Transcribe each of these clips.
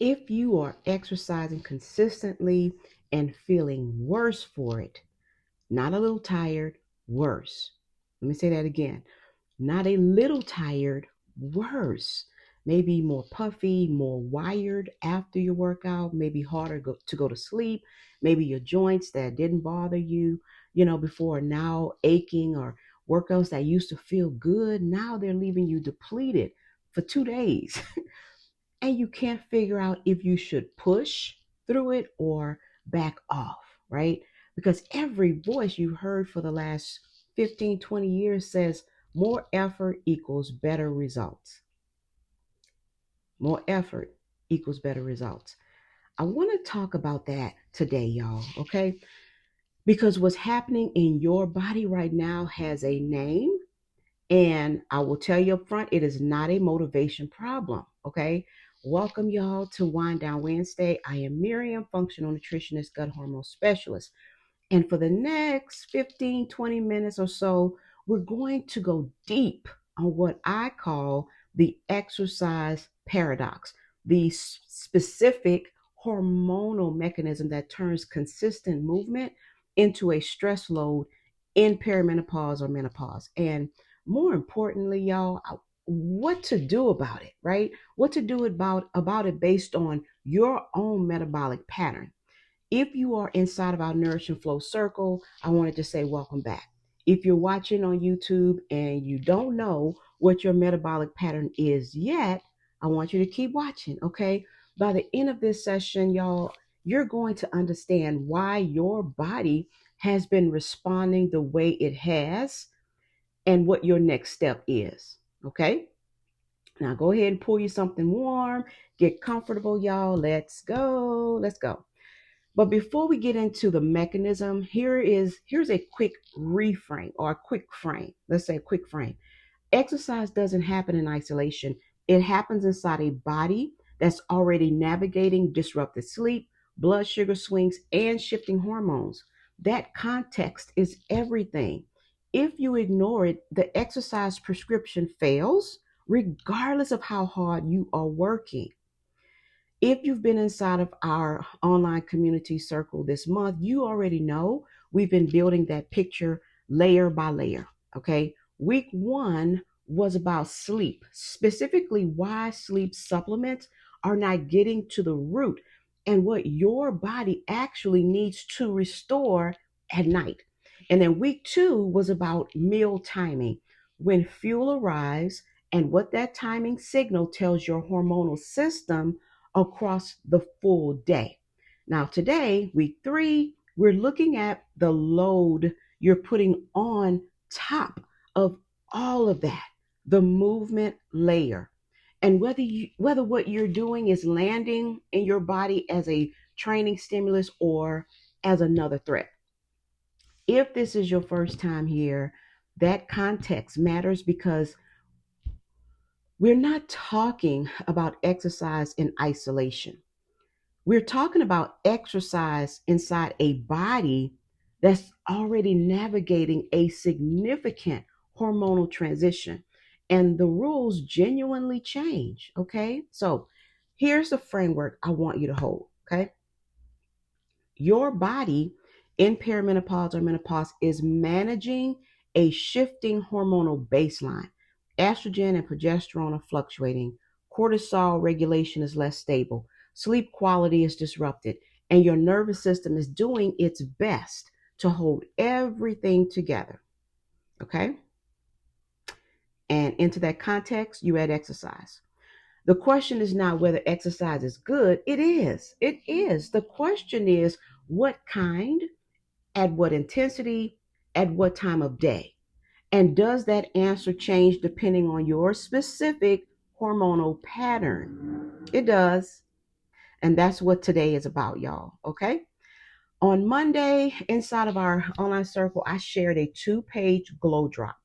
If you are exercising consistently and feeling worse for it, not a little tired, worse. Let me say that again. Not a little tired, worse. Maybe more puffy, more wired after your workout, maybe harder to go to sleep. Maybe your joints that didn't bother you, before are now aching, or workouts that used to feel good, now they're leaving you depleted for 2 days. And you can't figure out if you should push through it or back off, right? Because every voice you heard for the last 15, 20 years says more effort equals better results. More effort equals better results. I want to talk about that today, y'all, okay? Because what's happening in your body right now has a name. And I will tell you up front, it is not a motivation problem. Okay. Welcome, y'all, to Wind Down Wednesday. I am Miriam, functional nutritionist, gut hormone specialist. And for the next 15, 20 minutes or so, we're going to go deep on what I call the exercise paradox, the specific hormonal mechanism that turns consistent movement into a stress load in perimenopause or menopause. And more importantly, y'all, what to do about it, right? What to do about it based on your own metabolic pattern. If you are inside of our Nourish and Flow circle, I wanted to say welcome back. If you're watching on YouTube and you don't know what your metabolic pattern is yet, I want you to keep watching, okay? By the end of this session, y'all, you're going to understand why your body has been responding the way it has and what your next step is, okay? Now go ahead and pour you something warm, get comfortable, y'all. Let's go. Let's go. But before we get into the mechanism, here's a quick reframe or a quick frame. Let's say a quick frame. Exercise doesn't happen in isolation. It happens inside a body that's already navigating disrupted sleep, blood sugar swings, and shifting hormones. That context is everything. If you ignore it, the exercise prescription fails, regardless of how hard you are working. If you've been inside of our online community circle this month, you already know we've been building that picture layer by layer. Okay. Week one was about sleep, specifically why sleep supplements are not getting to the root and what your body actually needs to restore at night. And then week two was about meal timing, when fuel arrives and what that timing signal tells your hormonal system across the full day. Now, today, week three, we're looking at the load you're putting on top of all of that, the movement layer. And whether what you're doing is landing in your body as a training stimulus or as another threat. If this is your first time here, that context matters because we're not talking about exercise in isolation. We're talking about exercise inside a body that's already navigating a significant hormonal transition. And the rules genuinely change. Okay. So here's the framework I want you to hold. Okay. Your body in perimenopause or menopause is managing a shifting hormonal baseline. Estrogen and progesterone are fluctuating. Cortisol regulation is less stable. Sleep quality is disrupted. And your nervous system is doing its best to hold everything together. Okay? And into that context, you add exercise. The question is not whether exercise is good. It is. It is. The question is what kind, at what intensity, at what time of day. And does that answer change depending on your specific hormonal pattern? It does. And that's what today is about, y'all. Okay. On Monday, inside of our online circle, I shared a 2-page glow drop.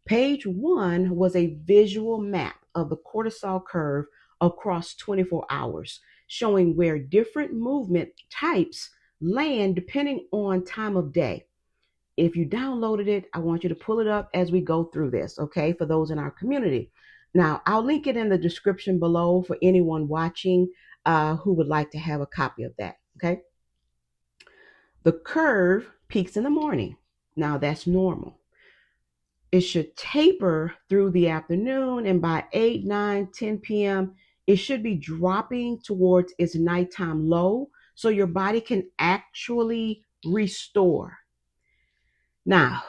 Page one was a visual map of the cortisol curve across 24 hours, showing where different movement types land depending on time of day. If you downloaded it, I want you to pull it up as we go through this, okay, for those in our community. Now, I'll link it in the description below for anyone watching. who would like to have a copy of that. Okay. The curve peaks in the morning. Now that's normal. It should taper through the afternoon, and by 8, 9, 10 p.m., it should be dropping towards its nighttime low so your body can actually restore. Now,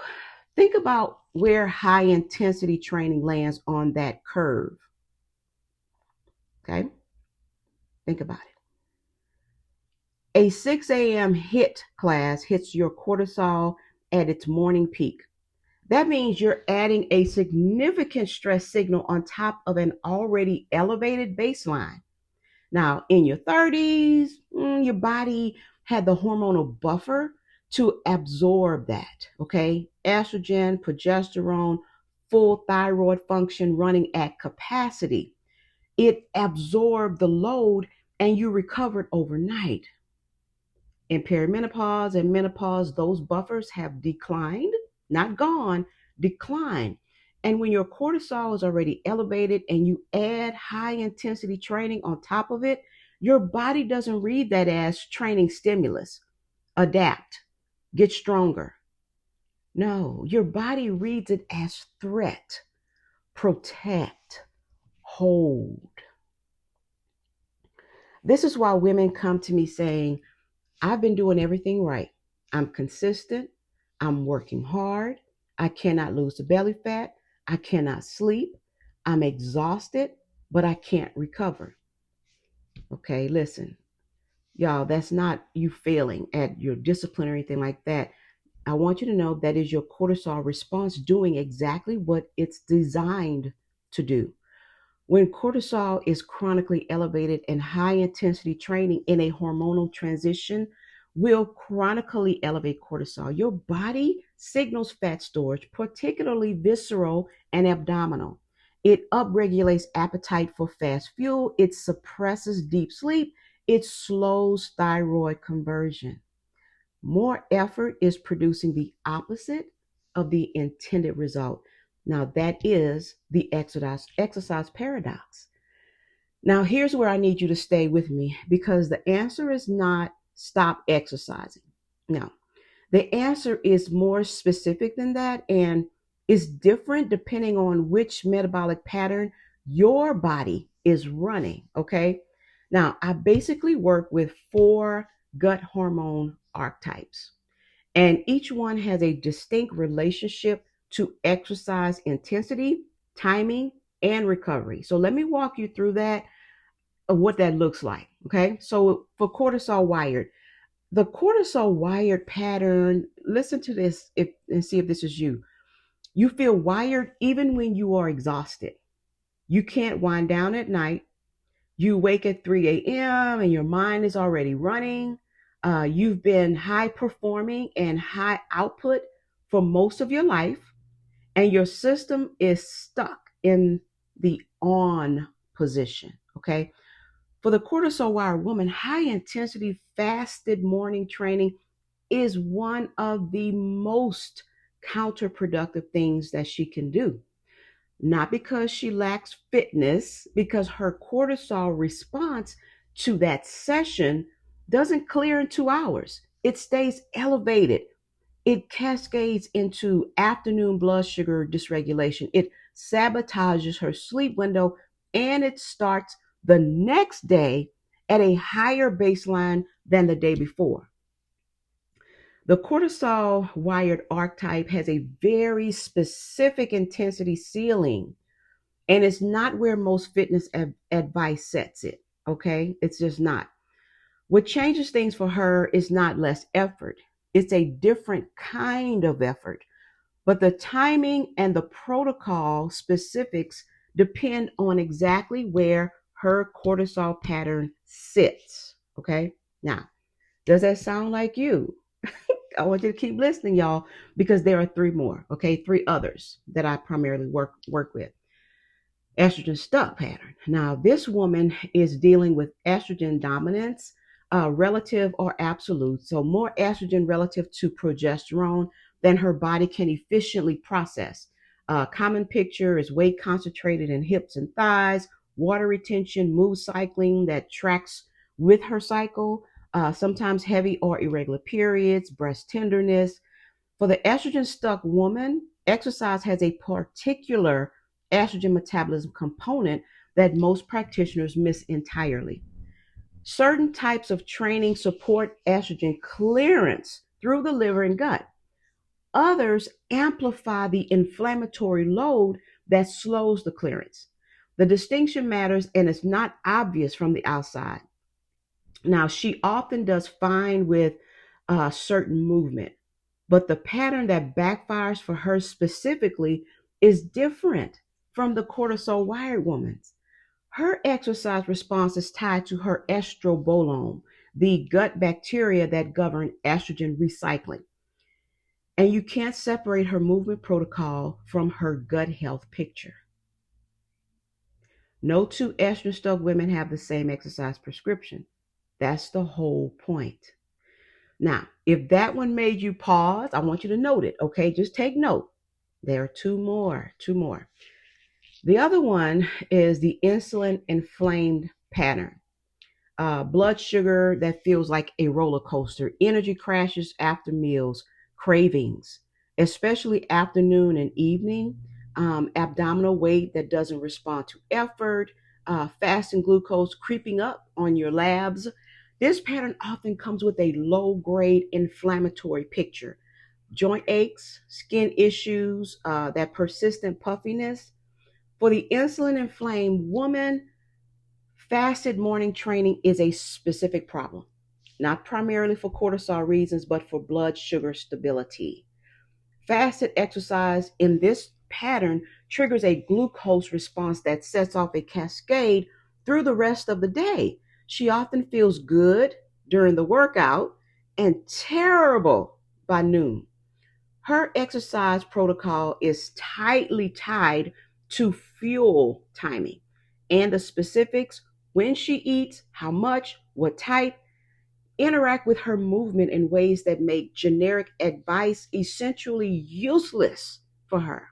think about where high intensity training lands on that curve. Okay? Think about it. A 6 a.m. HIIT class hits your cortisol at its morning peak. That means you're adding a significant stress signal on top of an already elevated baseline. Now, in your 30s, your body had the hormonal buffer to absorb that, okay? Estrogen, progesterone, full thyroid function running at capacity. It absorbed the load and you recovered overnight. In perimenopause and menopause, those buffers have declined, not gone, declined. And when your cortisol is already elevated and you add high intensity training on top of it, your body doesn't read that as training stimulus. Adapt, get stronger. No, your body reads it as threat, protect, hold. This is why women come to me saying, I've been doing everything right. I'm consistent. I'm working hard. I cannot lose the belly fat. I cannot sleep. I'm exhausted, but I can't recover. Okay, listen, y'all, that's not you failing at your discipline or anything like that. I want you to know that is your cortisol response doing exactly what it's designed to do. When cortisol is chronically elevated and high intensity training in a hormonal transition will chronically elevate cortisol. Your body signals fat storage, particularly visceral and abdominal. It upregulates appetite for fast fuel. It suppresses deep sleep. It slows thyroid conversion. More effort is producing the opposite of the intended result. Now, that is the exercise paradox. Now, here's where I need you to stay with me because the answer is not stop exercising. No, the answer is more specific than that and is different depending on which metabolic pattern your body is running. Okay. Now, I basically work with 4 gut hormone archetypes, and each one has a distinct relationship to exercise intensity, timing, and recovery. So let me walk you through that, of what that looks like. Okay. So for cortisol wired, the cortisol wired pattern, listen to this and see if this is you. You feel wired even when you are exhausted. You can't wind down at night. You wake at 3 a.m. and your mind is already running. You've been high performing and high output for most of your life, and your system is stuck in the on position. Okay. For the cortisol wired woman, high intensity fasted morning training is one of the most counterproductive things that she can do. Not because she lacks fitness, because her cortisol response to that session doesn't clear in 2 hours. It stays elevated. It cascades into afternoon blood sugar dysregulation. It sabotages her sleep window and it starts the next day at a higher baseline than the day before. The cortisol wired archetype has a very specific intensity ceiling, and it's not where most fitness advice sets it. Okay, it's just not. What changes things for her is not less effort, it's a different kind of effort. But the timing and the protocol specifics depend on exactly where her cortisol pattern sits. Okay, now, does that sound like you? I want you to keep listening, y'all, because there are 3 more, okay? 3 others that I primarily work with. Estrogen-Stuck pattern. Now, this woman is dealing with estrogen dominance, relative or absolute. So more estrogen relative to progesterone than her body can efficiently process. Common picture is weight concentrated in hips and thighs, water retention, mood cycling that tracks with her cycle, sometimes heavy or irregular periods, breast tenderness. For the estrogen-stuck woman, exercise has a particular estrogen metabolism component that most practitioners miss entirely. Certain types of training support estrogen clearance through the liver and gut. Others amplify the inflammatory load that slows the clearance. The distinction matters and it's not obvious from the outside. Now, she often does fine with certain movement, but the pattern that backfires for her specifically is different from the cortisol wired woman's. Her exercise response is tied to her estrobolome, the gut bacteria that govern estrogen recycling. And you can't separate her movement protocol from her gut health picture. No two estrogen stuck women have the same exercise prescription. That's the whole point. Now, if that one made you pause, I want you to note it, okay? Just take note. There are two more. The other one is the insulin-inflamed pattern. Blood sugar that feels like a roller coaster, energy crashes after meals, cravings, especially afternoon and evening, abdominal weight that doesn't respond to effort, fasting glucose creeping up on your labs. This pattern often comes with a low grade inflammatory picture. Joint aches, skin issues, that persistent puffiness. For the insulin inflamed woman, fasted morning training is a specific problem, not primarily for cortisol reasons, but for blood sugar stability. Fasted exercise in this pattern triggers a glucose response that sets off a cascade through the rest of the day. She often feels good during the workout and terrible by noon. Her exercise protocol is tightly tied to fuel timing and the specifics: when she eats, how much, what type, interact with her movement in ways that make generic advice essentially useless for her.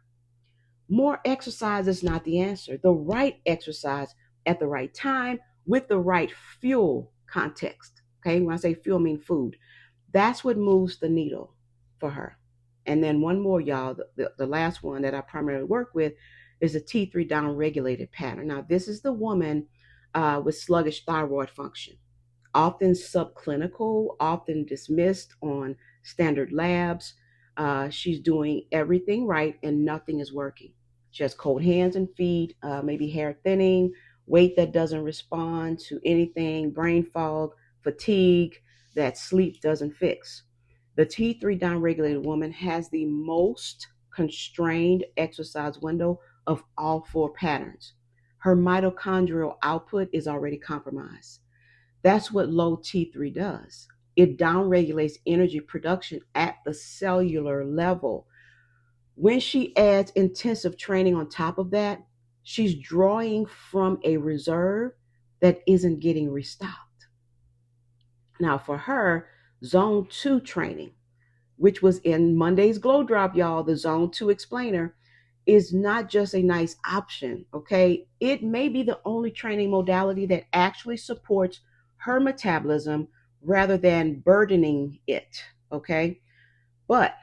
More exercise is not the answer. The right exercise at the right time with the right fuel context. Okay, when I say fuel, I mean food. That's what moves the needle for her. And then one more, y'all, the last one that I primarily work with is a T3 down-regulated pattern. Now, this is the woman with sluggish thyroid function, often subclinical, often dismissed on standard labs. She's doing everything right and nothing is working. She has cold hands and feet, maybe hair thinning, weight that doesn't respond to anything, brain fog, fatigue that sleep doesn't fix. The T3 downregulated woman has the most constrained exercise window of all four patterns. Her mitochondrial output is already compromised. That's what low T3 does. It downregulates energy production at the cellular level. When she adds intensive training on top of that, she's drawing from a reserve that isn't getting restocked. Now, for her, zone 2 training, which was in Monday's Glow Drop, y'all, the zone 2 explainer, is not just a nice option, okay? It may be the only training modality that actually supports her metabolism rather than burdening it, okay? But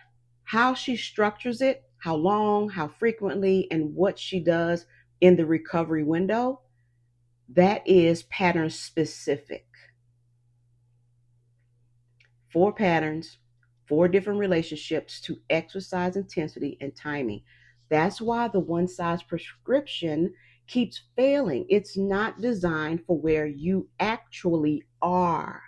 how she structures it, how long, how frequently, and what she does in the recovery window, that is pattern specific. 4 patterns, 4 different relationships to exercise intensity and timing. That's why the one size prescription keeps failing. It's not designed for where you actually are.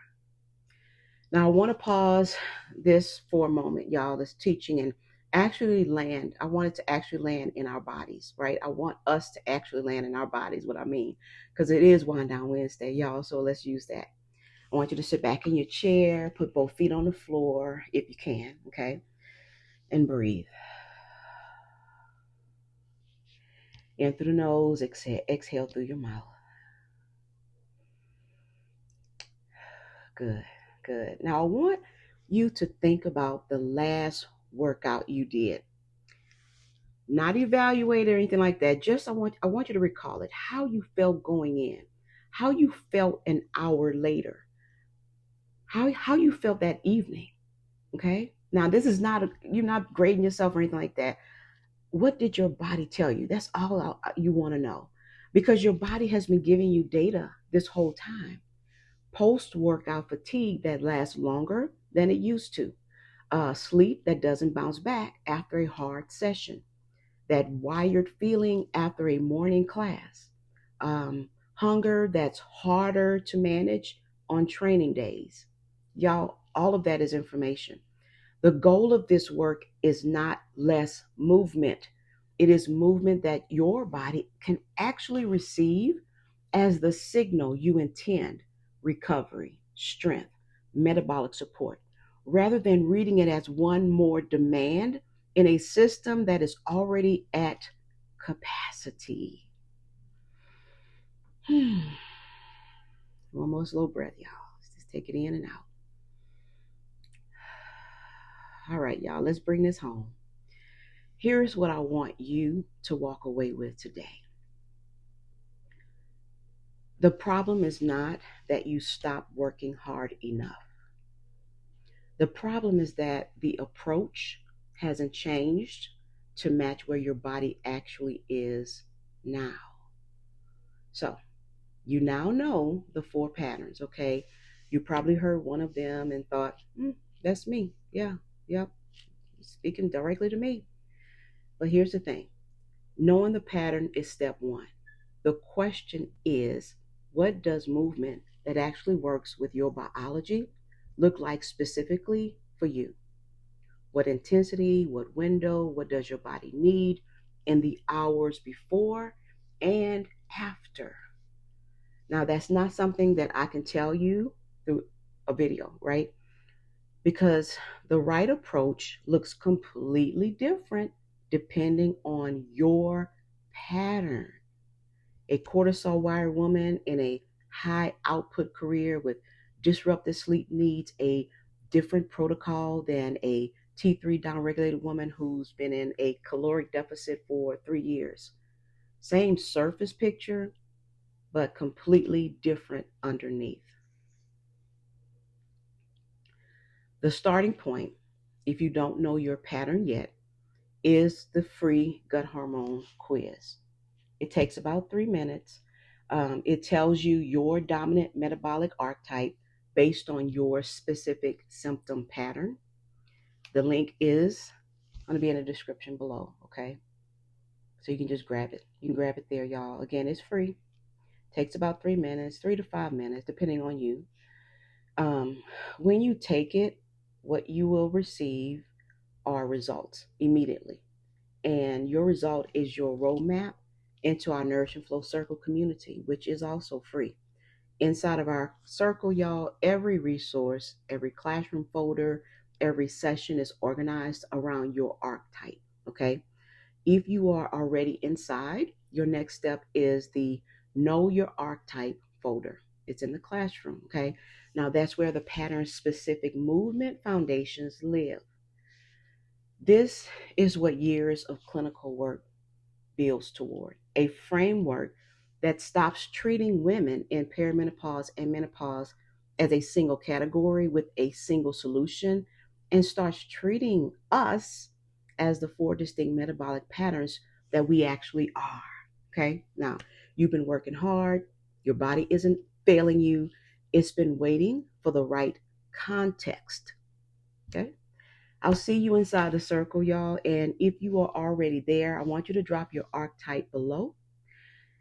Now, I want to pause this for a moment, y'all, this teaching, and actually land. I want it to actually land in our bodies, right? I want us to actually land in our bodies, what I mean, because it is Wind Down Wednesday, y'all, so let's use that. I want you to sit back in your chair, put both feet on the floor if you can, okay? And breathe. In through the nose, exhale through your mouth. Good, good. Now I want you to think about the last workout you did. not evaluate or anything like that. Just I want you to recall it, how you felt going in, how you felt an hour later, how you felt that evening. Okay. Now this is not you're not grading yourself or anything like that. What did your body tell you? That's all you want to know, because your body has been giving you data this whole time. Post workout fatigue that lasts longer than it used to, sleep that doesn't bounce back after a hard session, that wired feeling after a morning class, hunger that's harder to manage on training days. Y'all, all of that is information. The goal of this work is not less movement. It is movement that your body can actually receive as the signal you intend: recovery, strength, metabolic support, rather than reading it as one more demand in a system that is already at capacity. One more slow breath, y'all. Let's just take it in and out. All right, y'all, let's bring this home. Here's what I want you to walk away with today. The problem is not that you stop working hard enough. The problem is that the approach hasn't changed to match where your body actually is now. So, you now know the 4 patterns, okay? You probably heard one of them and thought, that's me. Yeah, yep, speaking directly to me. But here's the thing: knowing the pattern is step 1. The question is, what does movement that actually works with your biology look like specifically for you? What intensity, what window, what does your body need in the hours before and after? Now, that's not something that I can tell you through a video, right? Because the right approach looks completely different depending on your pattern. A cortisol wired woman in a high output career with disrupted sleep needs a different protocol than a T3 downregulated woman who's been in a caloric deficit for 3 years. Same surface picture, but completely different underneath. The starting point, if you don't know your pattern yet, is the free gut hormone quiz. It takes about 3 minutes. It tells you your dominant metabolic archetype based on your specific symptom pattern. The link is going to be in the description below, okay? So you can just grab it. You can grab it there, y'all. Again, it's free. Takes about 3 minutes, 3 to 5 minutes, depending on you. When you take it, what you will receive are results immediately. And your result is your roadmap into our Nourish and Flow Circle community, which is also free. Inside of our circle, y'all, every resource, every classroom folder, every session is organized around your archetype, okay? If you are already inside, your next step is the Know Your Archetype folder. It's in the classroom, okay? Now that's where the pattern specific movement foundations live. This is what years of clinical work builds toward: a framework that stops treating women in perimenopause and menopause as a single category with a single solution and starts treating us as the 4 distinct metabolic patterns that we actually are. Okay, now you've been working hard, your body isn't failing you, it's been waiting for the right context. Okay. I'll see you inside the circle, y'all. And if you are already there, I want you to drop your archetype below.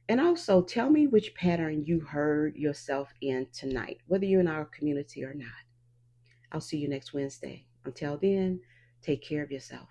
And also tell me which pattern you heard yourself in tonight, whether you're in our community or not. I'll see you next Wednesday. Until then, take care of yourself.